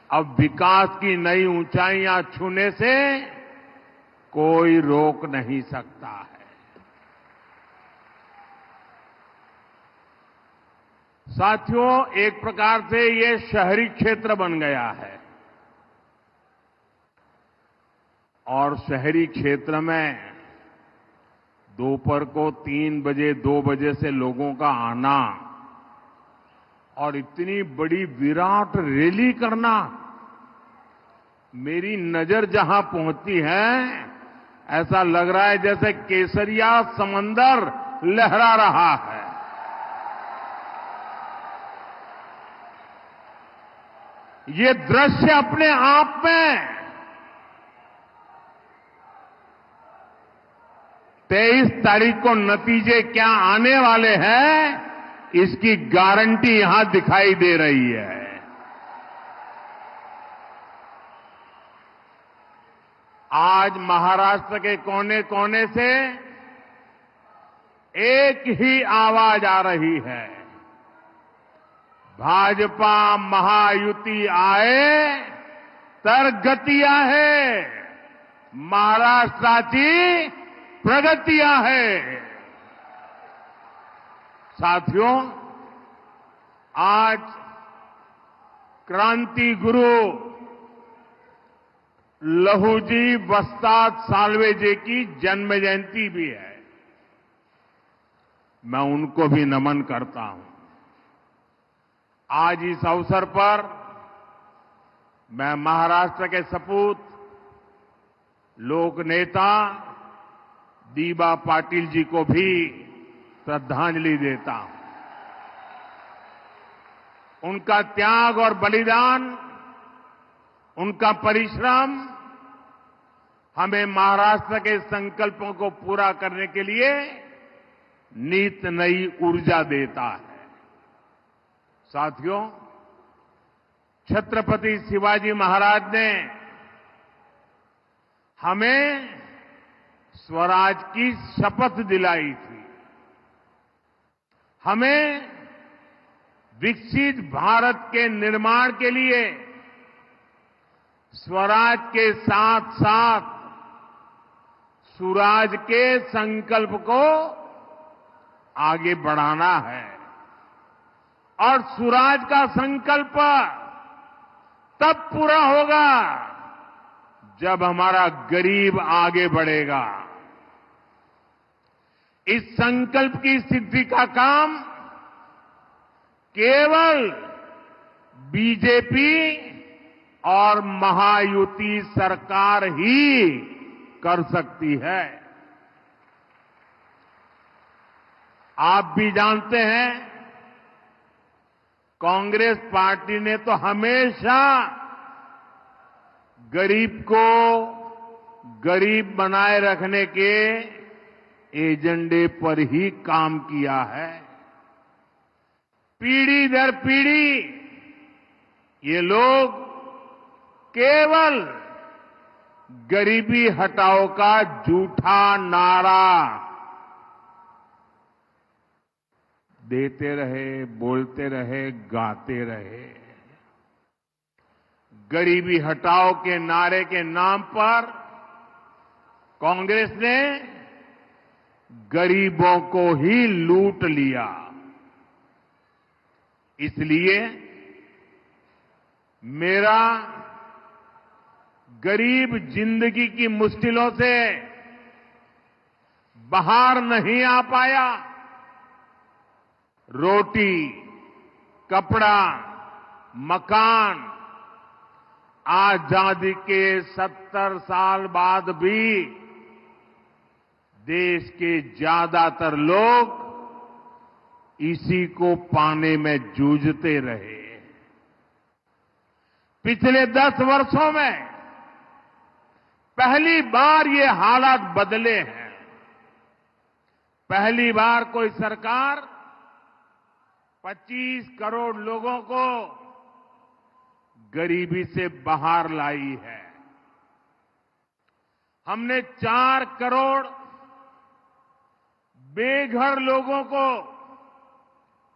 अब विकास की नई ऊंचाइयां छूने से कोई रोक नहीं सकता है। साथियों, एक प्रकार से ये शहरी क्षेत्र बन गया है और शहरी क्षेत्र में दोपहर को 3 बजे 2 बजे से लोगों का आना और इतनी बड़ी विराट रैली करना, मेरी नजर जहां पहुंचती है ऐसा लग रहा है जैसे केसरिया समंदर लहरा रहा है। ये दृश्य अपने आप में 23 तारीख को नतीजे क्या आने वाले हैं, इसकी गारंटी यहां दिखाई दे रही है। आज महाराष्ट्र के कोने कोने से एक ही आवाज आ रही है, भाजपा महायुती आए तर गती आहे, महाराष्ट्राची प्रगति आहे। साथियों, आज क्रांति गुरु लहूजी वस्ताद साल्वे जी की जन्म जयंती भी है। मैं उनको भी नमन करता हूं। आज इस अवसर पर मैं महाराष्ट्र के सपूत लोक नेता दीबा पाटिल जी को भी श्रद्धांजलि देता हूं। उनका त्याग और बलिदान, उनका परिश्रम हमें महाराष्ट्र के संकल्पों को पूरा करने के लिए नित नई ऊर्जा देता है। साथियों, छत्रपति शिवाजी महाराज ने हमें स्वराज की शपथ दिलाई थी। हमें विकसित भारत के निर्माण के लिए स्वराज के साथ साथ सुराज के संकल्प को आगे बढ़ाना है और सुराज का संकल्प तब पूरा होगा जब हमारा गरीब आगे बढ़ेगा। इस संकल्प की सिद्धि का काम केवल बीजेपी और महायुति सरकार ही कर सकती है। आप भी जानते हैं, कांग्रेस पार्टी ने तो हमेशा गरीब को गरीब बनाए रखने के एजेंडे पर ही काम किया है। पीढ़ी दर पीढ़ी ये लोग केवल गरीबी हटाओ का झूठा नारा देते रहे, बोलते रहे, गाते रहे। गरीबी हटाओ के नारे के नाम पर कांग्रेस ने गरीबों को ही लूट लिया। इसलिए मेरा गरीब जिंदगी की मुश्किलों से बाहर नहीं आ पाया। रोटी, कपड़ा, मकान, आजादी के 70 साल बाद भी देश के ज्यादातर लोग इसी को पाने में जूझते रहे। पिछले 10 वर्षों में पहली बार ये हालात बदले हैं। पहली बार कोई सरकार 25 करोड़ लोगों को गरीबी से बाहर लाई है। हमने 4 करोड़ बेघर लोगों को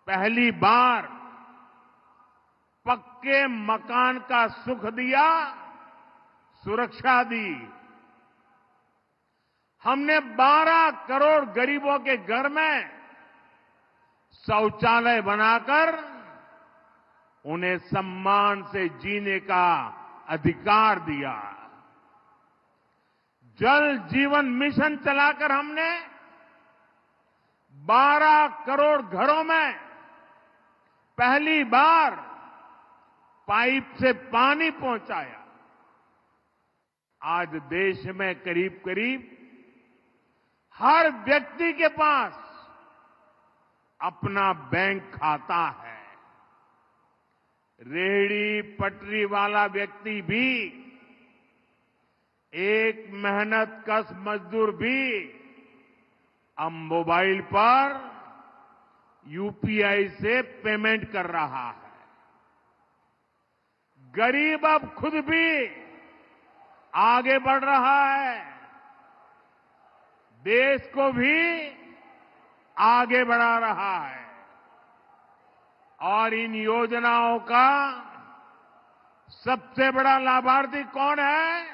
पहली बार पक्का पक्के मकान का सुख दिया, सुरक्षा दी। हमने 12 करोड़ गरीबों के घर में शौचालय बनाकर उन्हें सम्मान से जीने का अधिकार दिया। जल जीवन मिशन चलाकर हमने 12 करोड़ घरों में पहली बार पाइप से पानी पहुंचाया। आज देश में करीब करीब हर व्यक्ति के पास अपना बैंक खाता है। रेहड़ी पटरी वाला व्यक्ति भी, एक मेहनतकश मजदूर भी अब मोबाइल पर यूपीआई से पेमेंट कर रहा है। गरीब अब खुद भी आगे बढ़ रहा है, देश को भी आगे बढ़ा रहा है। और इन योजनाओं का सबसे बड़ा लाभार्थी कौन है?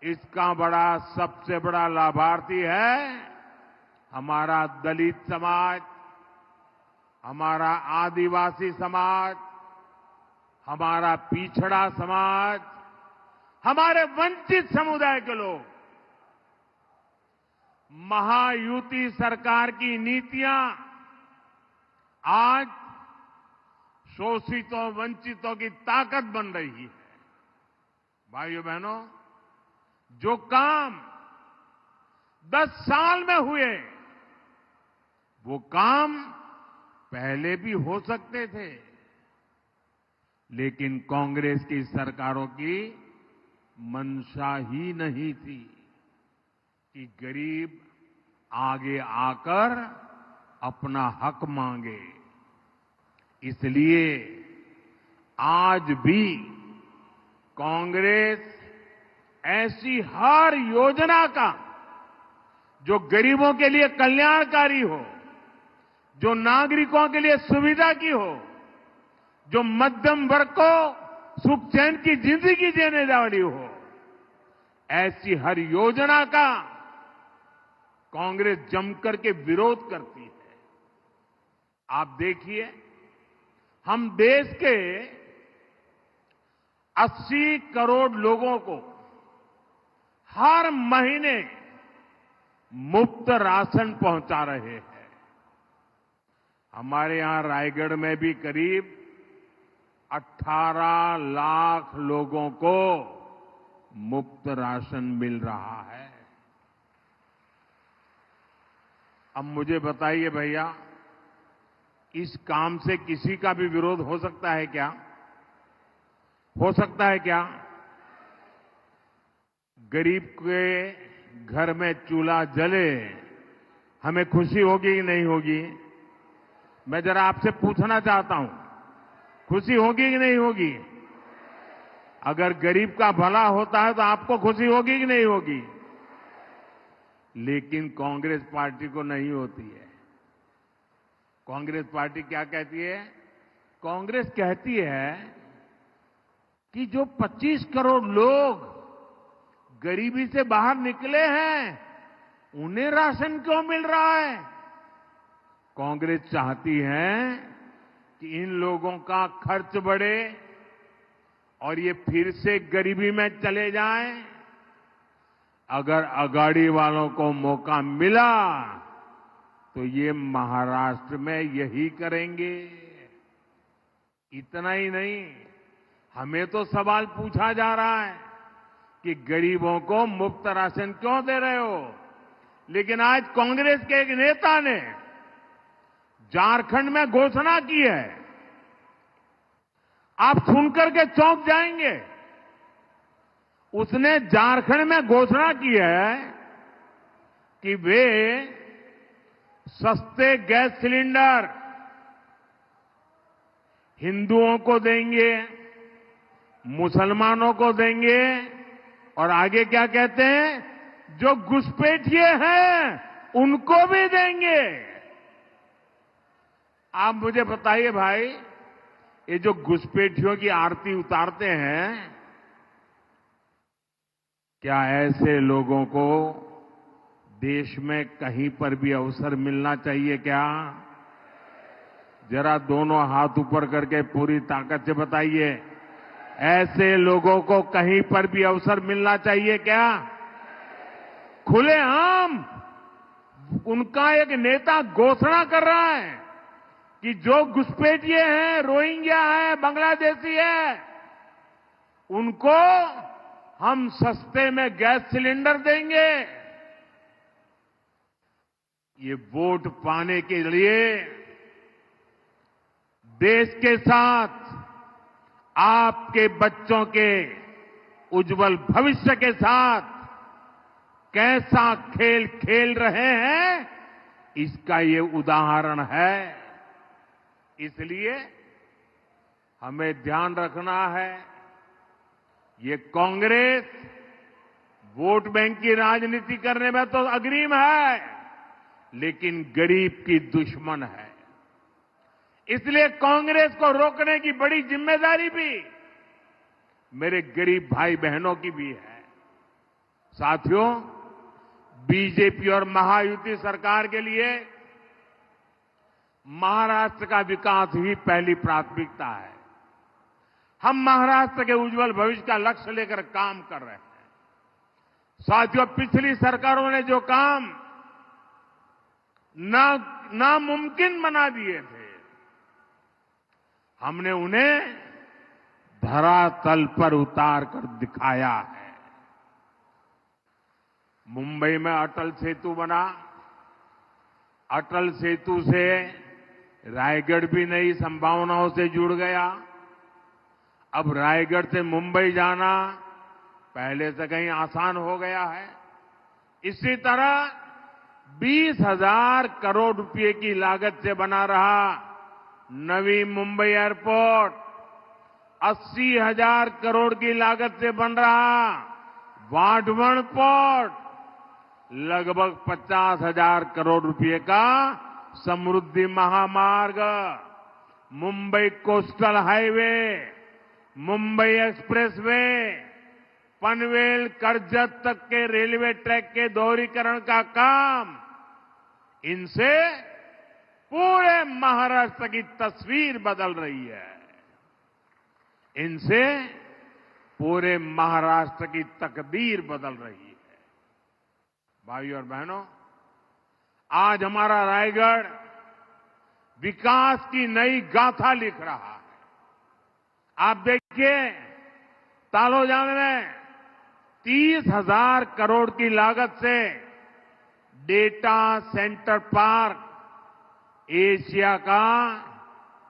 इसका सबसे बड़ा लाभार्थी है हमारा दलित समाज, हमारा आदिवासी समाज, हमारा पिछड़ा समाज, हमारे वंचित समुदाय के लोग। महायुति सरकार की नीतियां आज शोषितों वंचितों की ताकत बन रही है। भाइयों बहनों, जो काम 10 साल में हुए वो काम पहले भी हो सकते थे, लेकिन कांग्रेस की सरकारों की मंशा ही नहीं थी कि गरीब आगे आकर अपना हक मांगे। इसलिए आज भी कांग्रेस ऐसी हर योजना का जो गरीबों के लिए कल्याणकारी हो, जो नागरिकों के लिए सुविधा की हो, जो मध्यम वर्ग को सुख चैन की जिंदगी देने वाली हो, ऐसी हर योजना का कांग्रेस जमकर के विरोध करती है। आप देखिए, हम देश के 80 करोड़ लोगों को हर महीने मुफ्त राशन पहुंचा रहे हैं। हमारे यहां रायगढ़ में भी करीब 18 लाख लोगों को मुफ्त राशन मिल रहा है। अब मुझे बताइए भैया, इस काम से किसी का भी विरोध हो सकता है क्या? हो सकता है क्या? गरीब के घर में चूल्हा जले, हमें खुशी होगी कि नहीं होगी? मैं जरा आपसे पूछना चाहता हूं, खुशी होगी कि नहीं होगी? अगर गरीब का भला होता है तो आपको खुशी होगी कि नहीं होगी? लेकिन कांग्रेस पार्टी को नहीं होती है। कांग्रेस पार्टी क्या कहती है? कांग्रेस कहती है कि जो 25 करोड़ लोग गरीबी से बाहर निकले हैं, उन्हें राशन क्यों मिल रहा है? कांग्रेस चाहती है कि इन लोगों का खर्च बढ़े और ये फिर से गरीबी में चले जाएं। अगर अगाड़ी वालों को मौका मिला तो ये महाराष्ट्र में यही करेंगे। इतना ही नहीं, हमें तो सवाल पूछा जा रहा है कि गरीबों को मुफ्त राशन क्यों दे रहे हो? लेकिन आज कांग्रेस के एक नेता ने झारखंड में घोषणा की है, आप सुनकर के चौंक जाएंगे। उसने झारखंड में घोषणा की है कि वे सस्ते गैस सिलेंडर हिंदुओं को देंगे, मुसलमानों को देंगे, और आगे क्या कहते हैं, जो घुसपैठिए हैं उनको भी देंगे। आप मुझे बताइए भाई, ये जो घुसपैठियों की आरती उतारते हैं, क्या ऐसे लोगों को देश में कहीं पर भी अवसर मिलना चाहिए क्या? जरा दोनों हाथ ऊपर करके पूरी ताकत से बताइए, ऐसे लोगों को कहीं पर भी अवसर मिलना चाहिए क्या? खुलेआम उनका एक नेता घोषणा कर रहा है कि जो घुसपैठिए हैं, रोहिंग्या है, बांग्लादेशी है, उनको हम सस्ते में गैस सिलेंडर देंगे। ये वोट पाने के लिए देश के साथ आपके बच्चों के उज्जवल भविष्य के साथ कैसा खेल खेल रहे हैं, इसका ये उदाहरण है। इसलिए हमें ध्यान रखना है, ये कांग्रेस वोट बैंक की राजनीति करने में तो अग्रिम है, लेकिन गरीब की दुश्मन है। इसलिए कांग्रेस को रोकने की बड़ी जिम्मेदारी भी मेरे गरीब भाई बहनों की भी है। साथियों, बीजेपी और महायुति सरकार के लिए महाराष्ट्र का विकास ही पहली प्राथमिकता है। हम महाराष्ट्र के उज्जवल भविष्य का लक्ष्य लेकर काम कर रहे हैं। साथियों, पिछली सरकारों ने जो काम नामुमकिन बना दिए थे, हमने उन्हें धरातल पर उतार कर दिखाया है। मुंबई में अटल सेतु बना। अटल सेतु से रायगढ़ भी नई संभावनाओं से जुड़ गया। अब रायगढ़ से मुंबई जाना पहले से कहीं आसान हो गया है। इसी तरह 20,000 करोड़ रुपए की लागत से बना रहा नवी मुंबई एयरपोर्ट, 80,000 करोड़ की लागत से बन रहा वाढवण पोर्ट, लगभग 50,000 करोड़ रुपए का समृद्धि महामार्ग, Mumbai coastal highway, Mumbai expressway, Panvel Karjat तक के रेलवे ट्रैक के दोहरीकरण का काम, इनसे पूरे महाराष्ट्र की तस्वीर बदल रही है। इनसे पूरे महाराष्ट्र की तकदीर बदल रही है। भाइयों और बहनों, आज हमारा रायगढ़ विकास की नई गाथा लिख रहा है। आप देखिए, तालोजान में 30,000 करोड़ की लागत से डेटा सेंटर पार्क एशिया का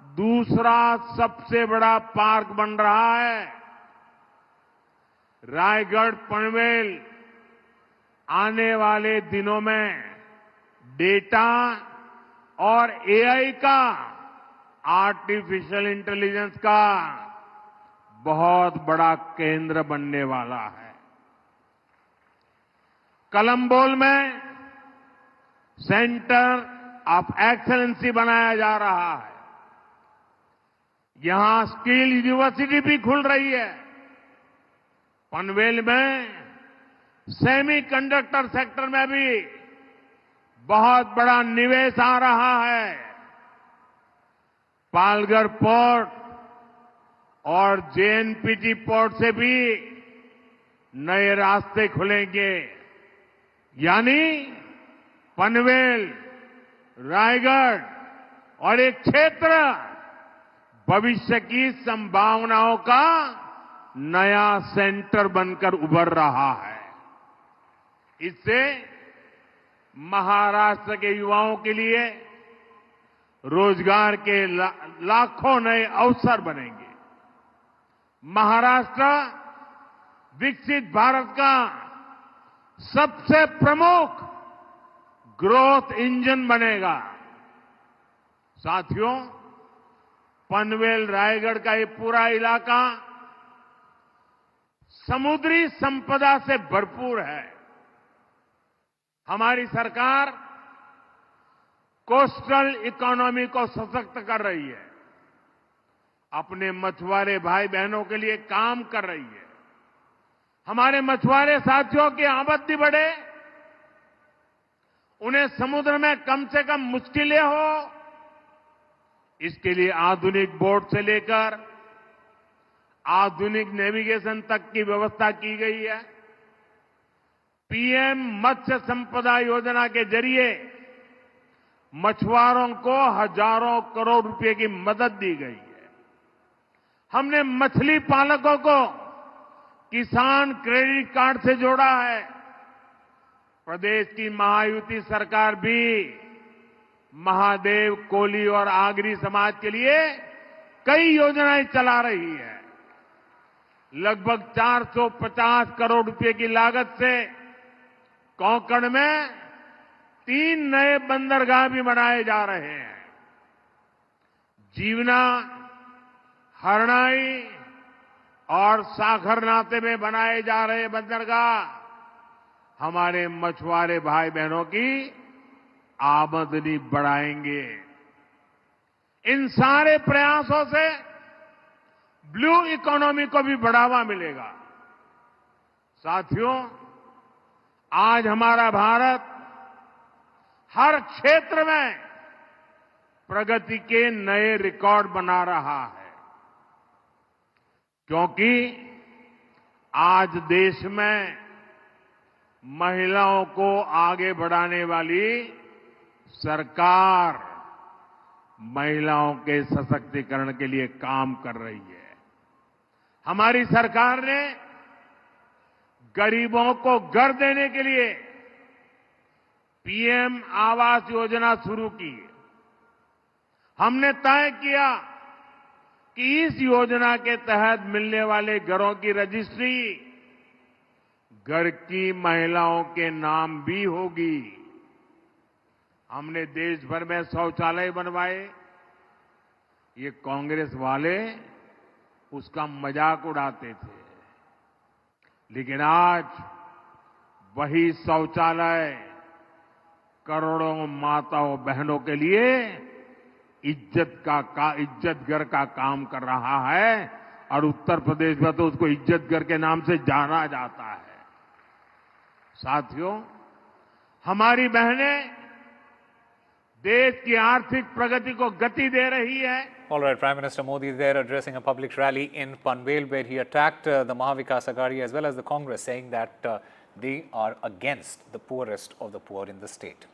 दूसरा सबसे बड़ा पार्क बन रहा है। रायगढ़ पनवेल आने वाले दिनों में डेटा और एआई का, आर्टिफिशियल इंटेलिजेंस का बहुत बड़ा केंद्र बनने वाला है। कलम्बोल में सेंटर ऑफ एक्सेलेंसी बनाया जा रहा है। यहां स्किल यूनिवर्सिटी भी खुल रही है। पनवेल में सेमीकंडक्टर सेक्टर में भी बहुत बड़ा निवेश आ रहा है। पालघर पोर्ट और जेएनपीटी पोर्ट से भी नए रास्ते खुलेंगे। यानी पनवेल, रायगढ़ और एक क्षेत्र भविष्य की संभावनाओं का नया सेंटर बनकर उभर रहा है। इससे महाराष्ट्र के युवाओं के लिए रोजगार के लाखों नए अवसर बनेंगे। महाराष्ट्र विकसित भारत का सबसे प्रमुख ग्रोथ इंजन बनेगा। साथियों, पनवेल रायगढ़ का ये पूरा इलाका समुद्री संपदा से भरपूर है। हमारी सरकार कोस्टल इकोनॉमी को सशक्त कर रही है अपने मछुआरे भाई बहनों के लिए काम कर रही है। हमारे मछुआरे साथियों की आमदनी बढ़े, उन्हें समुद्र में कम से कम मुश्किलें हो, इसके लिए आधुनिक बोट से लेकर आधुनिक नेविगेशन तक की व्यवस्था की गई है। पीएम मत्स्य संपदा योजना के जरिए मछुआरों को हजारों करोड़ रुपए की मदद दी गई है। हमने मछली पालकों को किसान क्रेडिट कार्ड से जोड़ा है। प्रदेश की महायुति सरकार भी महादेव, कोली और आगरी समाज के लिए कई योजनाएं चला रही है। लगभग 450 करोड़ रुपए की लागत से कोंकण में 3 नए बंदरगाह भी बनाए जा रहे हैं। जीवना, हरनाई और साखरनाते में बनाए जा रहे बंदरगाह हमारे मछुआरे भाई बहनों की आमदनी बढ़ाएंगे। इन सारे प्रयासों से ब्लू इकोनॉमी को भी बढ़ावा मिलेगा। साथियों, आज हमारा भारत हर क्षेत्र में प्रगति के नए रिकॉर्ड बना रहा है, क्योंकि आज देश में महिलाओं को आगे बढ़ाने वाली सरकार महिलाओं के सशक्तिकरण के लिए काम कर रही है। हमारी सरकार ने गरीबों को घर देने के लिए पीएम आवास योजना शुरू की। हमने तय किया कि इस योजना के तहत मिलने वाले घरों की रजिस्ट्री घर की महिलाओं के नाम भी होगी। हमने देश भर में शौचालय बनवाए। ये कांग्रेस वाले उसका मजाक उड़ाते थे, लेकिन आज वही शौचालय करोड़ों माताओं बहनों के लिए इज्जत घर का काम कर रहा है और उत्तर प्रदेश में तो उसको इज्जत घर के नाम से जाना जाता है। साथियों, हमारी बहनें देश की आर्थिक प्रगति को गति दे रही है। All right, Prime Minister Modi there addressing a public rally in Panvel where he attacked the Mahavikas Aghadi as well as the Congress, saying that they are against the poorest of the poor in the state.